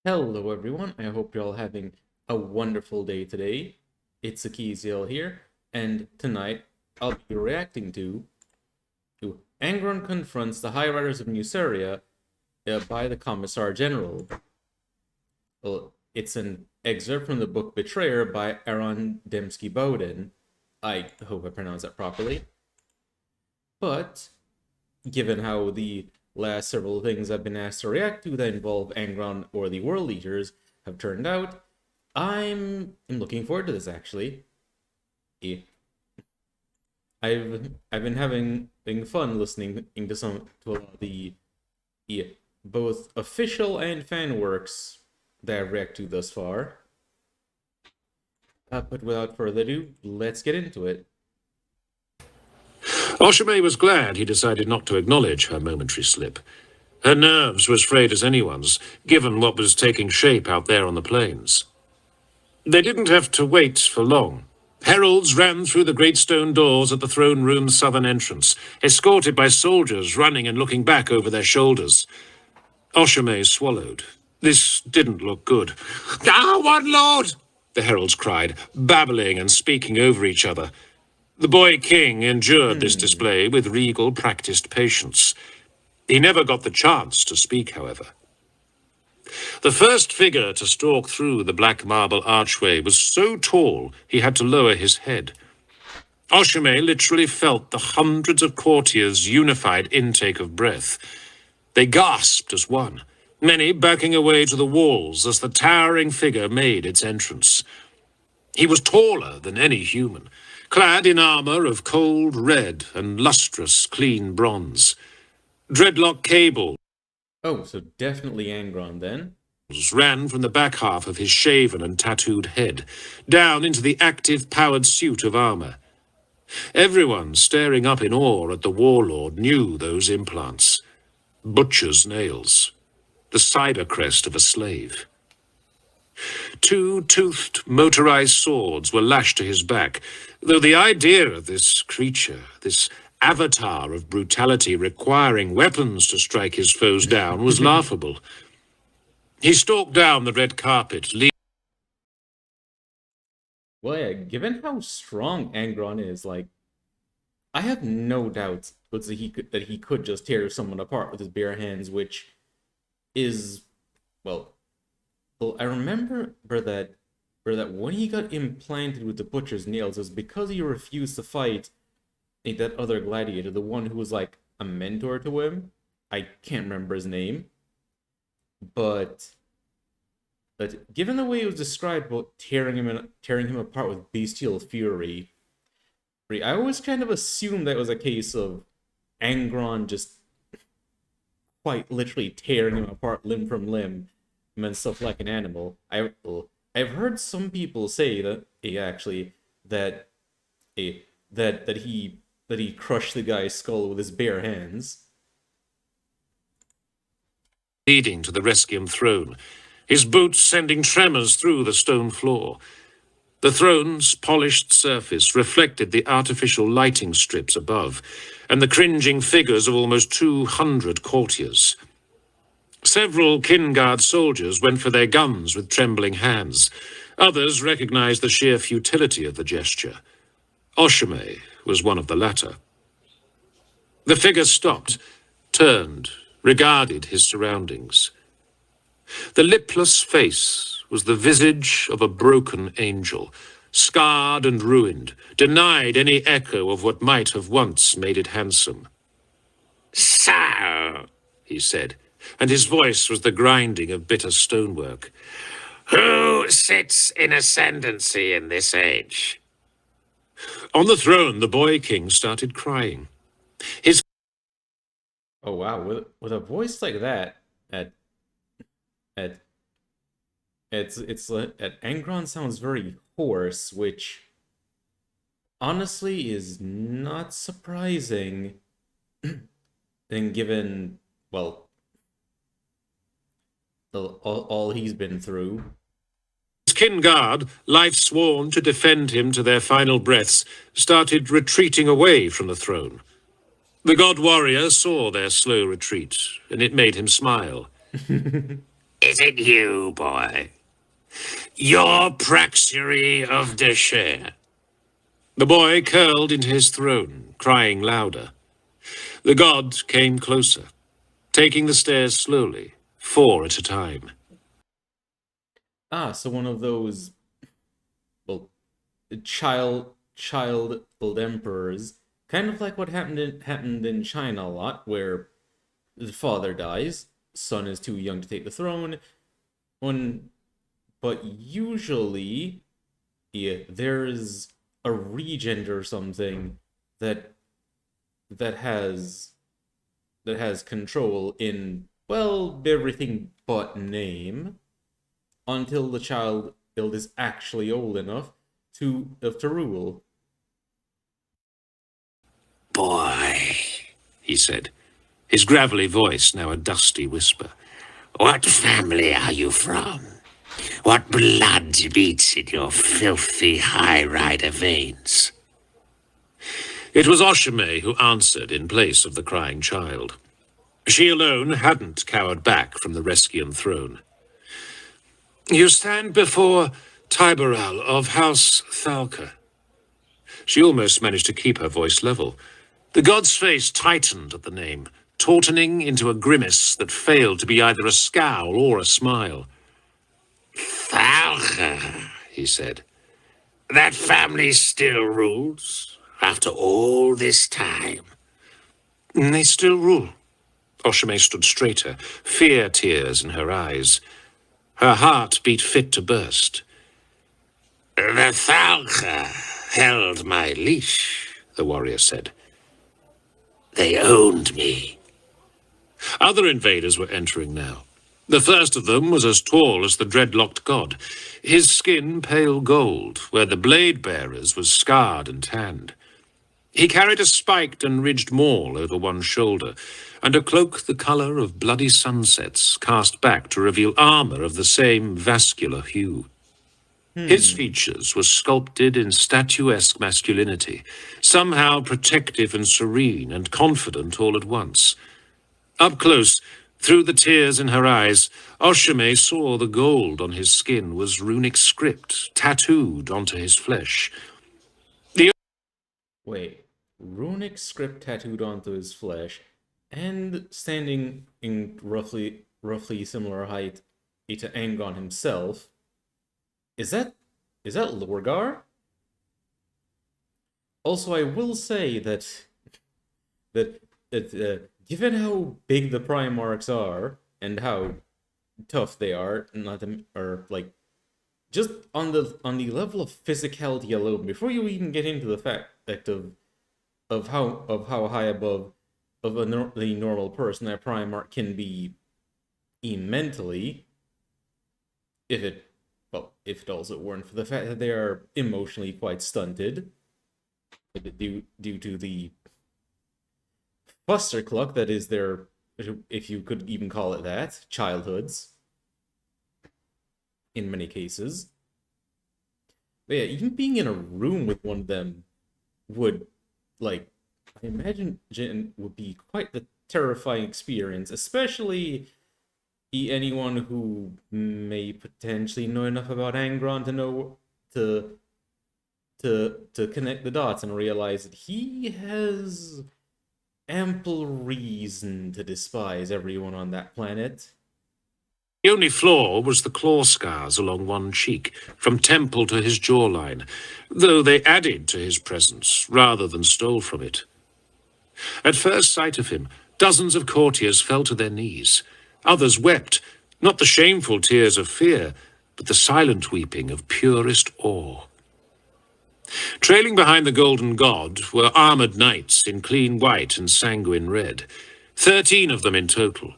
Hello everyone, I hope you're all having a wonderful day today. It's Akiziel here, and tonight I'll be reacting to Angron Confronts the High Riders of Nuceria by the Commissar General. Well, it's an excerpt from the book Betrayer by Aaron Dembski-Bowden. I hope I pronounced that properly. But, given how the last several things I've been asked to react to that involve Angron or the World Leaders have turned out, I'm looking forward to this actually. I've been having fun listening to a lot of the both official and fan works that I've reacted to thus far. But without further ado, let's get into it. Oshime was glad he decided not to acknowledge her momentary slip. Her nerves were as frayed as anyone's, given what was taking shape out there on the plains. They didn't have to wait for long. Heralds ran through the great stone doors at the throne room's southern entrance, escorted by soldiers running and looking back over their shoulders. Oshime swallowed. This didn't look good. "Ah, one lord!" the heralds cried, babbling and speaking over each other. The boy king endured this display with regal, practiced patience. He never got the chance to speak, however. The first figure to stalk through the black marble archway was so tall he had to lower his head. Oshime literally felt the hundreds of courtiers' unified intake of breath. They gasped as one, many backing away to the walls as the towering figure made its entrance. He was taller than any human, clad in armor of cold red and lustrous, clean bronze. Dreadlock cables Oh, so definitely Angron then. ran from the back half of his shaven and tattooed head, down into the active, powered suit of armor. Everyone staring up in awe at the warlord knew those implants. Butcher's nails. The cyber crest of a slave. Two-toothed motorized swords were lashed to his back, though the idea of this creature, this avatar of brutality requiring weapons to strike his foes down, was laughable. He stalked down the red carpet, Well, yeah, given how strong Angron is, I have no doubts that he could just tear someone apart with his bare hands, which is, well, I remember that when he got implanted with the butcher's nails, it was because he refused to fight that other gladiator, the one who was like a mentor to him. I can't remember his name, but given the way it was described about tearing him apart with bestial fury, I always kind of assumed that was a case of Angron just quite literally tearing him apart limb from limb and stuff like an animal. I've heard some people say that that he crushed the guy's skull with his bare hands. leading to the Rescium throne, his boots sending tremors through the stone floor. The throne's polished surface reflected the artificial lighting strips above, and the cringing figures of almost 200 courtiers. Several Kinguard soldiers went for their guns with trembling hands. Others recognized the sheer futility of the gesture. Oshime was one of the latter. The figure stopped, turned, regarded his surroundings. The lipless face was the visage of a broken angel, scarred and ruined, denied any echo of what might have once made it handsome. "So," he said, and his voice was the grinding of bitter stonework. "Who sits in ascendancy in this age?" On the throne, the boy king started crying. His Oh wow, with a voice like that, at at Angron sounds very hoarse, which honestly is not surprising. And given, well, all he's been through. Kinguard, life sworn to defend him to their final breaths, started retreating away from the throne. The god warrior saw their slow retreat, and it made him smile. Is it you, boy? Your Praxury of Deshere? The boy curled into his throne, crying louder. The god came closer, taking the stairs slowly, 4 at a time. Ah, so one of those, well, child emperors, kind of like what happened in China a lot, where the father dies, son is too young to take the throne, but usually, yeah, there's a regent or something that that has control in, well, everything but name, until the child is actually old enough to rule. Boy, he said, his gravelly voice now a dusty whisper. What family are you from? What blood beats in your filthy high rider veins? It was Oshime who answered in place of the crying child. She alone hadn't cowered back from the Reskian throne. You stand before Tiberal of House Thalka. She almost managed to keep her voice level. The god's face tightened at the name, tautening into a grimace that failed to be either a scowl or a smile. Thalka, he said. That family still rules, after all this time. They still rule. Oshime stood straighter, fear tears in her eyes. Her heart beat fit to burst. The Thalka held my leash, the warrior said. They owned me. Other invaders were entering now. The first of them was as tall as the dreadlocked god, his skin pale gold, where the blade bearer's was scarred and tanned. He carried a spiked and ridged maul over one shoulder, and a cloak the colour of bloody sunsets cast back to reveal armour of the same vascular hue. His features were sculpted in statuesque masculinity, somehow protective and serene and confident all at once. Up close, through the tears in her eyes, Oshime saw the gold on his skin was runic script, tattooed onto his flesh. Wait, runic script tattooed onto his flesh, and standing in roughly similar height to Angron himself. Is that Lorgar? Also, I will say that given how big the Primarchs are and how tough they are, just on the level of physicality alone, before you even get into the fact of how high above the normal person that Primarch can be mentally, if it also weren't for the fact that they are emotionally quite stunted due to the clustercluck that is their, if you could even call it that, childhoods in many cases. But yeah, even being in a room with one of them would, I imagine, would be quite the terrifying experience, especially anyone who may potentially know enough about Angron to know to connect the dots and realize that he has ample reason to despise everyone on that planet. The only flaw was the claw scars along one cheek, from temple to his jawline, though they added to his presence rather than stole from it. At first sight of him, dozens of courtiers fell to their knees. Others wept, not the shameful tears of fear, but the silent weeping of purest awe. Trailing behind the golden god were armoured knights in clean white and sanguine red, 13 of them in total.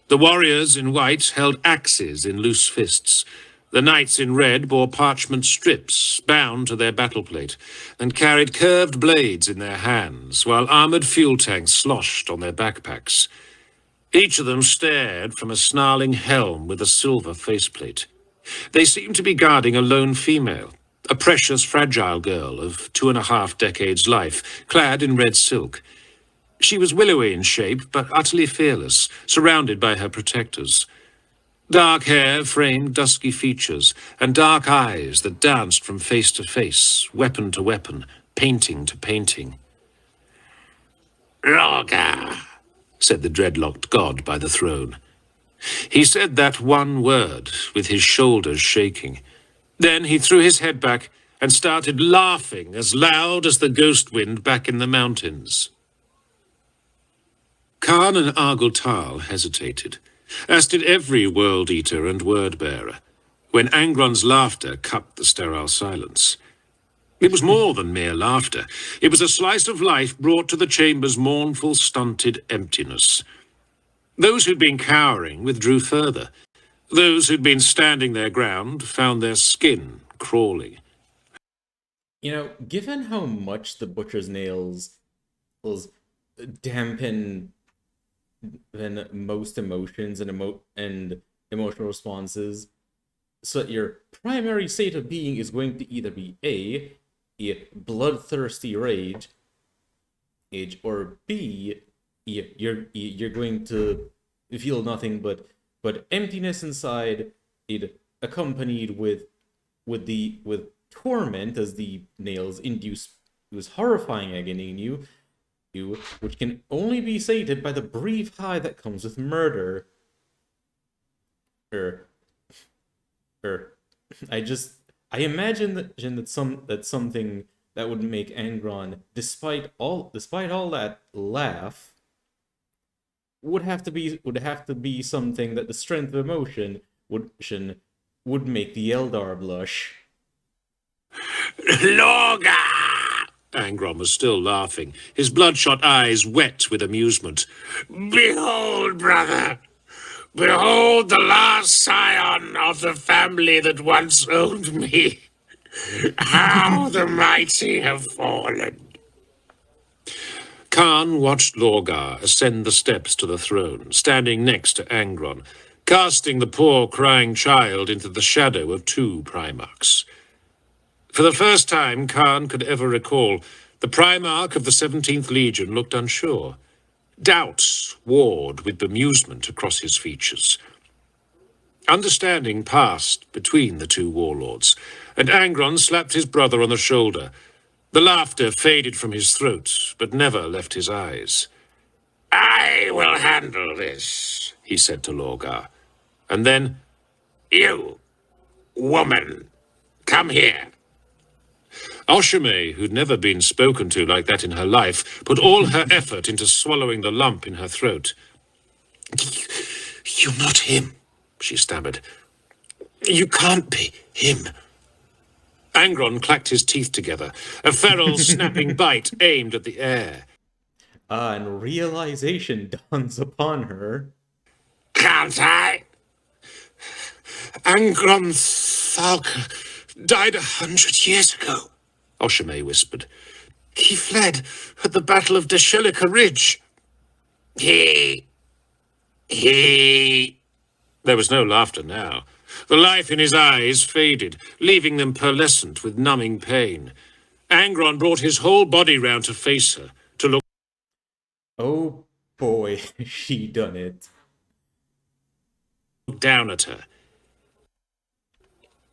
The warriors in white held axes in loose fists. The knights in red bore parchment strips bound to their battle plate and carried curved blades in their hands, while armoured fuel tanks sloshed on their backpacks. Each of them stared from a snarling helm with a silver faceplate. They seemed to be guarding a lone female, a precious, fragile girl of 2.5 decades' life, clad in red silk. She was willowy in shape, but utterly fearless, surrounded by her protectors. Dark hair framed dusky features, and dark eyes that danced from face to face, weapon to weapon, painting to painting. "Roga," said the dreadlocked god by the throne. He said that one word, with his shoulders shaking. Then he threw his head back and started laughing as loud as the ghost wind back in the mountains. Khan and Argyltal hesitated, as did every world-eater and word-bearer, when Angron's laughter cut the sterile silence. It was more than mere laughter. It was a slice of life brought to the chamber's mournful, stunted emptiness. Those who'd been cowering withdrew further. Those who'd been standing their ground found their skin crawling. Given how much the butcher's nails dampen than most emotions and emotional responses, so that your primary state of being is going to either be A, bloodthirsty rage, or B, you're going to feel nothing but emptiness inside, accompanied with torment as the nails induce horrifying agony in you, which can only be sated by the brief high that comes with murder. I imagine that something that would make Angron, despite all that, laugh, would have to be something that the strength of emotion would make the Eldar blush. "Loga!" Angron was still laughing, his bloodshot eyes wet with amusement. "Behold, brother! Behold the last scion of the family that once owned me! How the mighty have fallen!" Khan watched Lorgar ascend the steps to the throne, standing next to Angron, casting the poor crying child into the shadow of two Primarchs. For the first time Khan could ever recall, the Primarch of the 17th Legion looked unsure. Doubt warred with bemusement across his features. Understanding passed between the two warlords, and Angron slapped his brother on the shoulder. The laughter faded from his throat, but never left his eyes. "I will handle this," he said to Lorgar. And then, "You, woman, come here." Oshame, who'd never been spoken to like that in her life, put all her effort into swallowing the lump in her throat. "You're not him," she stammered. "You can't be him." Angron clacked his teeth together, a feral snapping bite aimed at the air. And realization dawns upon her. "Can't I?" "Angron Thalka died 100 years ago," Oshame whispered. "He fled at the Battle of Deshelika Ridge." He... There was no laughter now. The life in his eyes faded, leaving them pearlescent with numbing pain. Angron brought his whole body round to face her, to look Oh boy, she done it. down at her.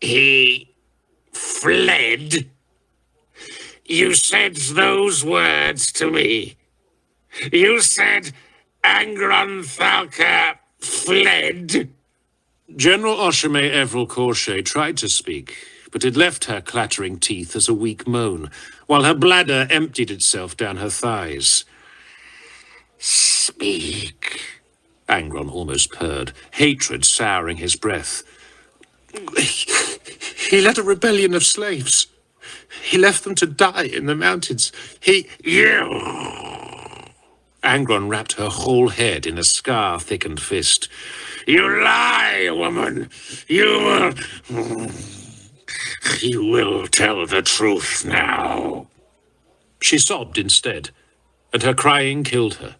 "He fled? You said those words to me. You said Angron Thalka fled?" General Oshame Everil Corchet tried to speak, but it left her clattering teeth as a weak moan, while her bladder emptied itself down her thighs. "Speak," Angron almost purred, hatred souring his breath. "He led a rebellion of slaves. He left them to die in the mountains. You!" Angron wrapped her whole head in a scar-thickened fist. "You lie, woman! You will tell the truth now." She sobbed instead, and her crying killed her.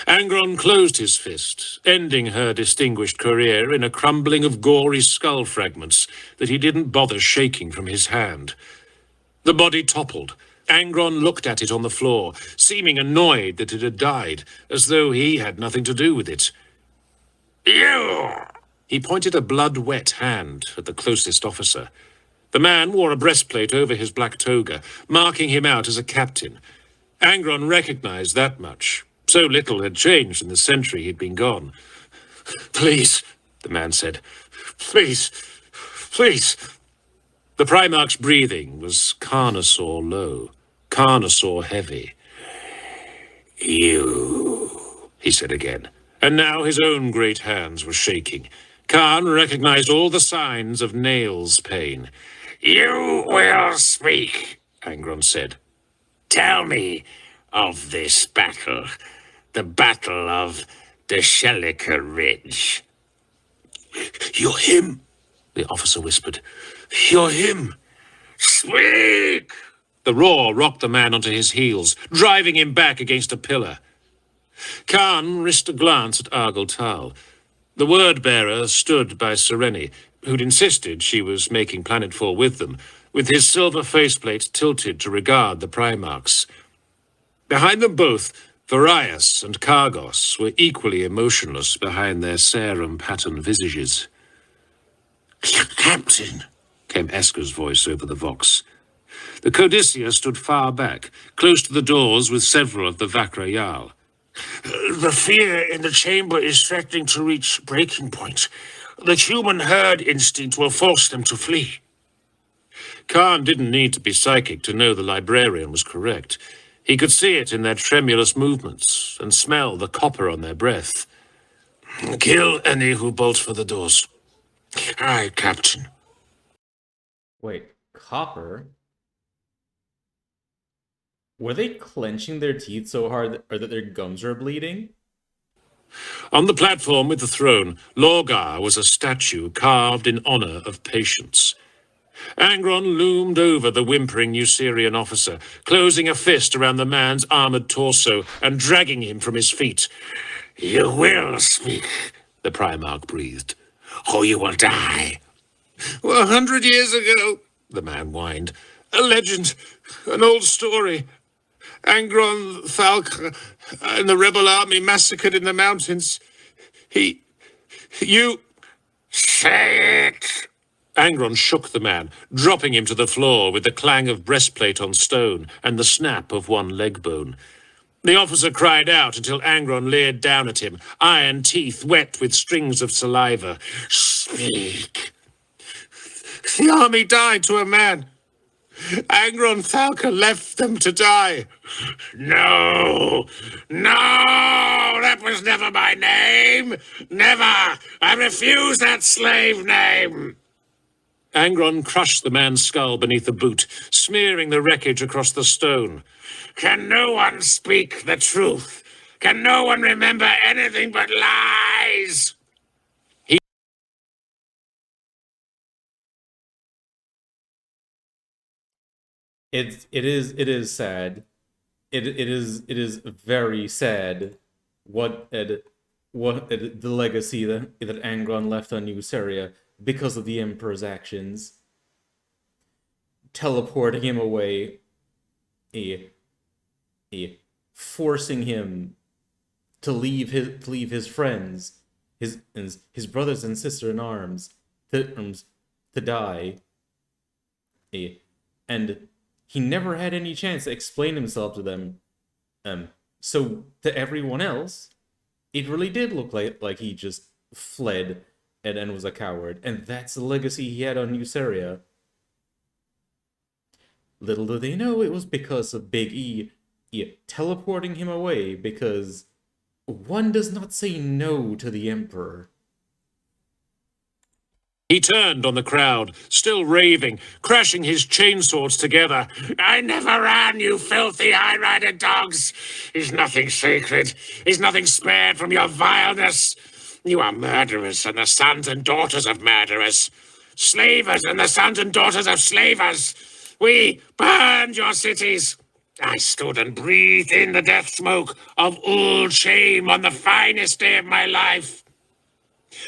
Angron closed his fist, ending her distinguished career in a crumbling of gory skull fragments that he didn't bother shaking from his hand. The body toppled. Angron looked at it on the floor, seeming annoyed that it had died, as though he had nothing to do with it. "You!" He pointed a blood-wet hand at the closest officer. The man wore a breastplate over his black toga, marking him out as a captain. Angron recognized that much. So little had changed in the century he'd been gone. "Please," the man said. "Please, please." The Primarch's breathing was Carnosaur low, Carnosaur heavy. "You," he said again, and now his own great hands were shaking. Khan recognized all the signs of Nail's pain. "You will speak," Angron said. "Tell me of this battle, the Battle of the Shelliker Ridge." "You're him," the officer whispered. "You're him." "Speak!" The roar rocked the man onto his heels, driving him back against a pillar. Khan risked a glance at Argyle Tal. The word-bearer stood by Sereni, who'd insisted she was making planetfall with them, with his silver faceplate tilted to regard the Primarchs. Behind them both, Varias and Kargos were equally emotionless behind their serum-patterned visages. "Captain," came Esker's voice over the vox. The Codicea stood far back, close to the doors with several of the Vakrayal. "The fear in the chamber is threatening to reach breaking point. The human herd instinct will force them to flee." Khan didn't need to be psychic to know the librarian was correct. He could see it in their tremulous movements and smell the copper on their breath. "Kill any who bolt for the doors." "Aye, Captain." Wait, copper? Were they clenching their teeth so hard or that their gums were bleeding? On the platform with the throne, Lorgar was a statue carved in honor of patience. Angron loomed over the whimpering Nucerian officer, closing a fist around the man's armored torso and dragging him from his feet. "You will speak," the Primarch breathed, "or you will die." 100 years ago," the man whined. "A legend, an old story. Angron Thalka and the rebel army massacred in the mountains. You... Say it!" Angron shook the man, dropping him to the floor with the clang of breastplate on stone and the snap of one leg bone. The officer cried out until Angron leered down at him, iron teeth wet with strings of saliva. "Speak." "The army died to a man. Angron Thalka left them to die." "No! No! That was never my name! Never! I refuse that slave name!" Angron crushed the man's skull beneath the boot, smearing the wreckage across the stone. "Can no one speak the truth? Can no one remember anything but lies?" It is sad. It is very sad the legacy that Angron left on Nuceria because of the Emperor's actions, teleporting him away, forcing him to leave his friends, his brothers and sister in arms, to die, and he never had any chance to explain himself to them. So to everyone else, it really did look like he just fled and was a coward, and that's the legacy he had on Nuceria. Little do they know it was because of Big E teleporting him away, because one does not say no to the Emperor. He turned on the crowd, still raving, crashing his chainswords together. "I never ran, you filthy high-rider dogs! Is nothing sacred? Is nothing spared from your vileness? You are murderers and the sons and daughters of murderers. Slavers and the sons and daughters of slavers. We burned your cities. I stood and breathed in the death smoke of old shame on the finest day of my life.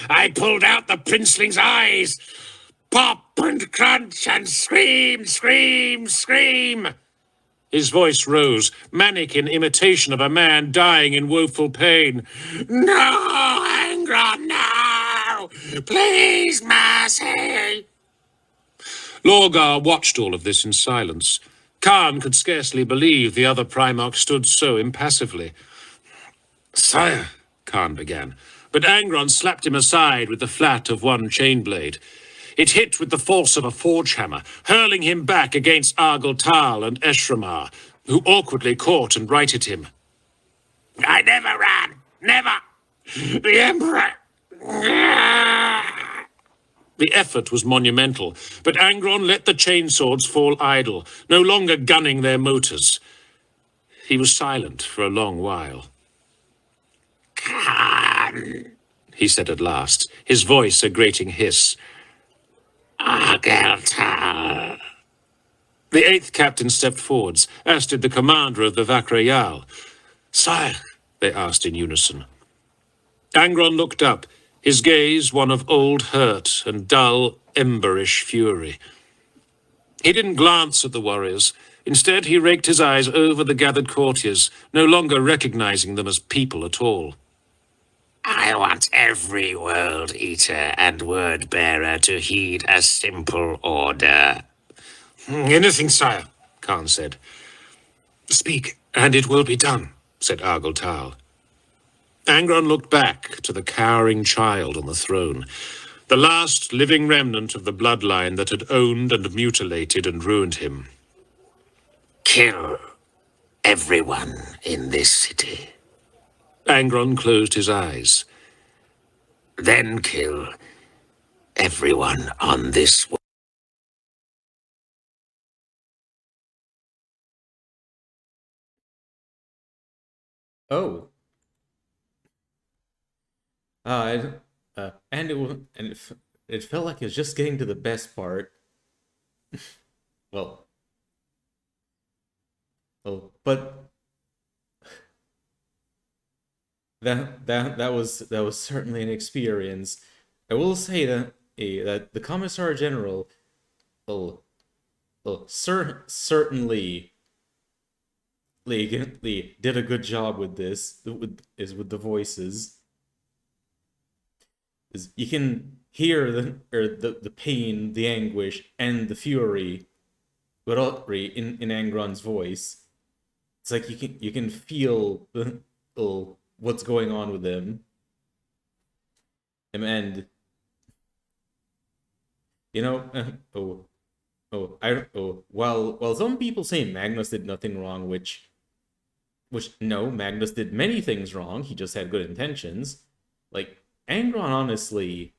I pulled out the princeling's eyes. Pop and crunch and scream, scream, scream." His voice rose, manic in imitation of a man dying in woeful pain. "No, Angron, no! now! Please, mercy! Lorgar watched all of this in silence. Khan could scarcely believe the other Primarch stood so impassively. Sire, Khan began, but Angron slapped him aside with the flat of one chain blade. It hit with the force of a forge hammer, hurling him back against Argel Tal and Eshramar, who awkwardly caught and righted him. I never ran! Never! The Emperor! The effort was monumental, but Angron let the chainswords fall idle, no longer gunning their motors. He was silent for a long while. Khan, he said at last, his voice a grating hiss. Argel Tal. The 8th captain stepped forwards, as did the commander of the Vakrayal. Sire, they asked in unison. Angron looked up, his gaze one of old hurt and dull, emberish fury. He didn't glance at the warriors. Instead, he raked his eyes over the gathered courtiers, no longer recognizing them as people at all. I want every World Eater and Word Bearer to heed a simple order. Anything, sire, Khan said. Speak, and it will be done, said Argel Tal. Angron looked back to the cowering child on the throne, the last living remnant of the bloodline that had owned and mutilated and ruined him. Kill everyone in this city. Angron closed his eyes. Then kill everyone on this world. Oh. And it felt like it was just getting to the best part. well, but that was certainly an experience. I will say that that the Commissar General certainly did a good job with this with the voices. Is you can hear the pain, the anguish, and the fury, but in Angron's voice. It's like you can feel what's going on with him, and you know while some people say Magnus did nothing wrong, which no, Magnus did many things wrong. He just had good intentions. Like, Angron honestly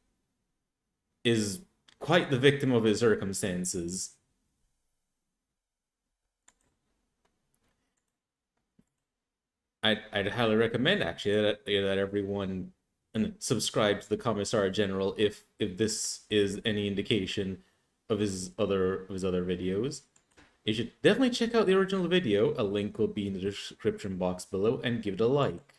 is quite the victim of his circumstances. I'd highly recommend actually that everyone subscribe to the Commissar General if this is any indication of his other videos. You should definitely check out the original video. A link will be in the description box below, and give it a like.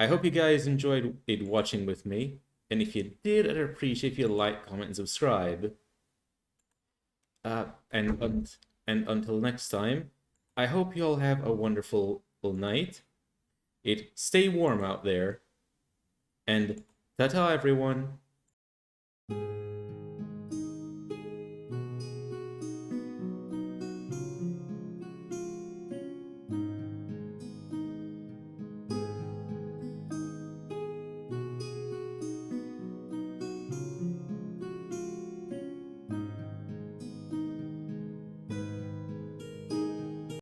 I hope you guys enjoyed watching with me, and if you did, I'd appreciate if you like, comment, and subscribe. And until next time, I hope you all have a wonderful night. Stay warm out there, and ta-ta everyone.